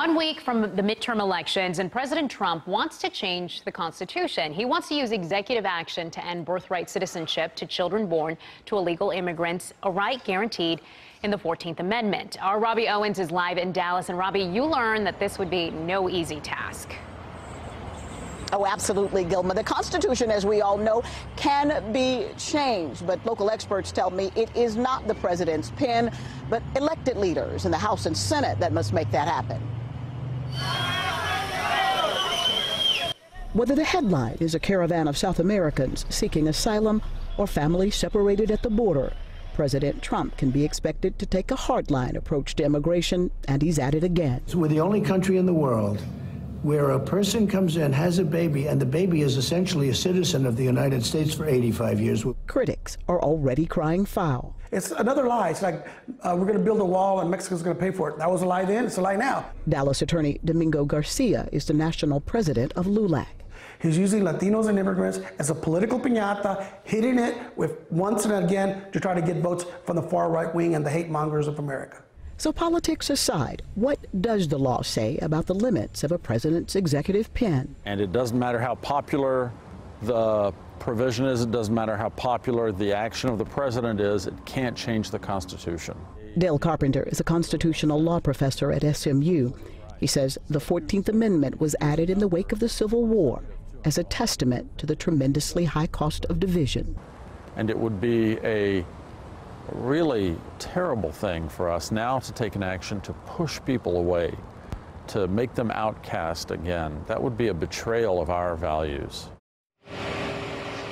1 week from the midterm elections, and President Trump wants to change the Constitution. He wants to use executive action to end birthright citizenship to children born to illegal immigrants, a right guaranteed in the 14th Amendment. Our Robbie Owens is live in Dallas. And Robbie, you learned that this would be no easy task. Oh, absolutely, Gilma. The Constitution, as we all know, can be changed. But local experts tell me it is not the president's pen, but elected leaders in the House and Senate that must make that happen. Whether the headline is a caravan of South Americans seeking asylum or families separated at the border, President Trump can be expected to take a hardline approach to immigration, and he's at it again. So we're the only country in the world where a person comes in, has a baby, and the baby is essentially a citizen of the United States for 85 years. Critics are already crying foul. It's another lie. It's like we're going to build a wall and Mexico's going to pay for it. That was a lie then, it's a lie now. Dallas attorney Domingo Garcia is the national president of LULAC. He's using Latinos and immigrants as a political piñata, hitting it with once and again to try to get votes from the far right wing and the hate mongers of America. So politics aside, what does the law say about the limits of a president's executive pen? And it doesn't matter how popular the provision is, it doesn't matter how popular the action of the president is, it can't change the Constitution. Dale Carpenter is a constitutional law professor at SMU. He says the 14th Amendment was added in the wake of the Civil War as a testament to the tremendously high cost of division. And it would be a really terrible thing for us now to take an action to push people away, to make them outcast again. That would be a betrayal of our values.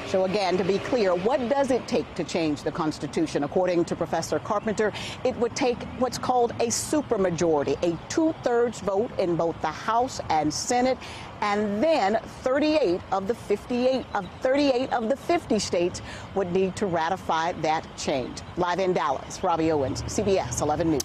So again, to be clear, what does it take to change the Constitution? According to Professor Carpenter, it would take what's called a supermajority, a 2/3 vote in both the House and Senate, and then 38 of the 50 states would need to ratify that change. Live in Dallas, Robbie Owens, CBS 11 News.